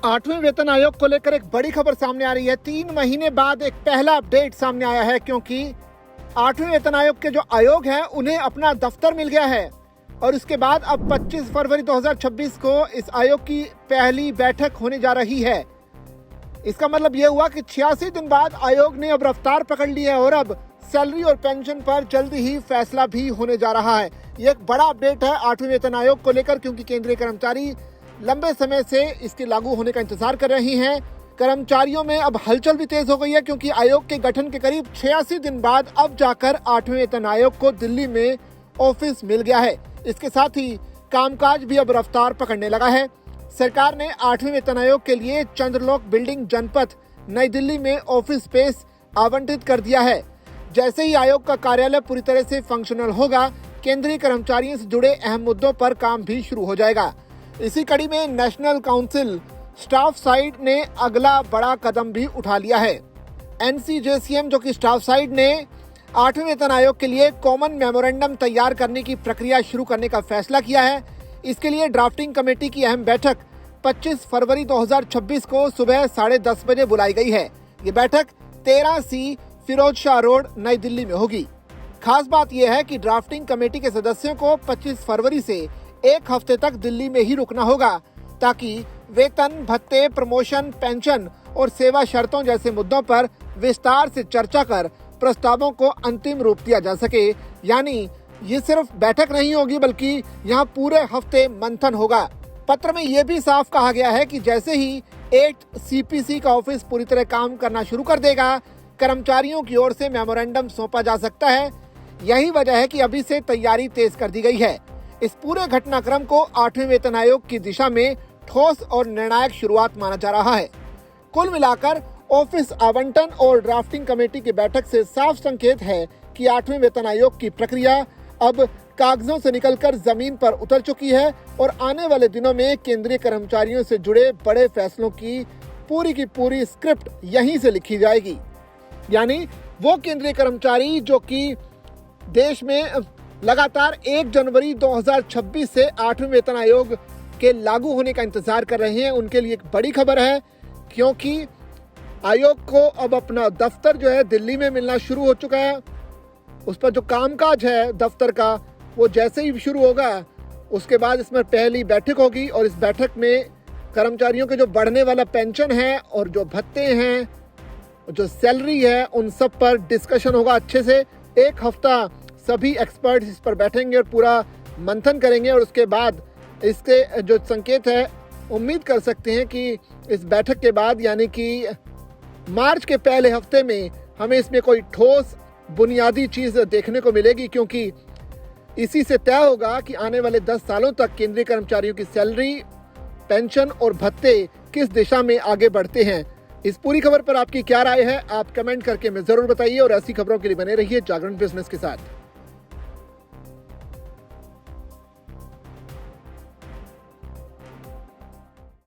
8वें वेतन आयोग को लेकर एक बड़ी खबर सामने आ रही है। 3 महीने बाद एक पहला अपडेट सामने आया है, क्योंकि 8वें वेतन आयोग के जो आयोग हैं उन्हें अपना दफ्तर मिल गया है और इसके बाद अब 25 फरवरी 2026 को इस आयोग की पहली बैठक होने जा रही है। इसका मतलब यह हुआ कि 86 दिन बाद आयोग ने अब रफ्तार पकड़ ली है और अब सैलरी और पेंशन पर जल्दी ही फैसला भी होने जा रहा है। यह एक बड़ा अपडेट है 8वें वेतन आयोग को लेकर, क्योंकि केंद्रीय कर्मचारी लंबे समय से इसके लागू होने का इंतजार कर रही हैं। कर्मचारियों में अब हलचल भी तेज हो गई है, क्योंकि आयोग के गठन के करीब 86 दिन बाद अब जाकर 8वें वेतन आयोग को दिल्ली में ऑफिस मिल गया है। इसके साथ ही कामकाज भी अब रफ्तार पकड़ने लगा है। सरकार ने 8वें वेतन आयोग के लिए चंद्रलोक बिल्डिंग जनपथ नई दिल्ली में ऑफिस स्पेस आवंटित कर दिया है। जैसे ही आयोग का कार्यालय पूरी तरह से फंक्शनल होगा, केंद्रीय कर्मचारियों से जुड़े अहम मुद्दों पर काम भी शुरू हो जाएगा। इसी कड़ी में नेशनल काउंसिल स्टाफ साइड ने अगला बड़ा कदम भी उठा लिया है। NCJCM जो कि स्टाफ साइड ने 8वें वेतन आयोग के लिए कॉमन मेमोरेंडम तैयार करने की प्रक्रिया शुरू करने का फैसला किया है। इसके लिए ड्राफ्टिंग कमेटी की अहम बैठक 25 फरवरी 2026 को सुबह 10:30 बजे बुलाई गई है। ये बैठक 13C फिरोज शाह रोड नई दिल्ली में होगी। खास बात यह है कि ड्राफ्टिंग कमेटी के सदस्यों को 25 फरवरी से एक हफ्ते तक दिल्ली में ही रुकना होगा, ताकि वेतन, भत्ते, प्रमोशन, पेंशन और सेवा शर्तों जैसे मुद्दों पर विस्तार से चर्चा कर प्रस्तावों को अंतिम रूप दिया जा सके। यानी ये सिर्फ बैठक नहीं होगी, बल्कि यहाँ पूरे हफ्ते मंथन होगा। पत्र में ये भी साफ कहा गया है कि जैसे ही 8CPC का ऑफिस पूरी तरह काम करना शुरू कर देगा, कर्मचारियों की ओर से मेमोरेंडम सौंपा जा सकता है। यही वजह है कि अभी से तैयारी तेज कर दी गई है। इस पूरे घटनाक्रम को 8वें वेतन आयोग की दिशा में ठोस और निर्णायक शुरुआत माना जा रहा है। कुल मिलाकर ऑफिस आवंटन और ड्राफ्टिंग कमेटी की बैठक से साफ संकेत है कि 8वें वेतन आयोग की प्रक्रिया अब कागजों से निकलकर जमीन पर उतर चुकी है और आने वाले दिनों में केंद्रीय कर्मचारियों से जुड़े बड़े फैसलों की पूरी स्क्रिप्ट यहीं से लिखी जाएगी। यानी वो केंद्रीय कर्मचारी जो कि देश में लगातार 1 जनवरी 2026 से 8वें वेतन आयोग के लागू होने का इंतजार कर रहे हैं, उनके लिए एक बड़ी खबर है, क्योंकि आयोग को अब अपना दफ्तर जो है दिल्ली में मिलना शुरू हो चुका है। उस पर जो कामकाज है दफ्तर का, वो जैसे ही शुरू होगा उसके बाद इसमें पहली बैठक होगी और इस बैठक में कर्मचारियों के जो बढ़ने वाला पेंशन है और जो भत्ते हैं, जो सैलरी है, उन सब पर डिस्कशन होगा अच्छे से। एक हफ्ता सभी एक्सपर्ट्स इस पर बैठेंगे और पूरा मंथन करेंगे और उसके बाद इसके जो संकेत है, उम्मीद कर सकते हैं कि इस बैठक के बाद यानी कि मार्च के पहले हफ्ते में हमें इसमें कोई ठोस बुनियादी चीज़ देखने को मिलेगी, क्योंकि इसी से तय होगा कि आने वाले 10 सालों तक केंद्रीय कर्मचारियों की सैलरी, पेंशन और भत्ते किस दिशा में आगे बढ़ते हैं। इस पूरी खबर पर आपकी क्या राय है, आप कमेंट करके हमें ज़रूर बताइए और ऐसी खबरों के लिए बने रहिए जागरण बिजनेस के साथ।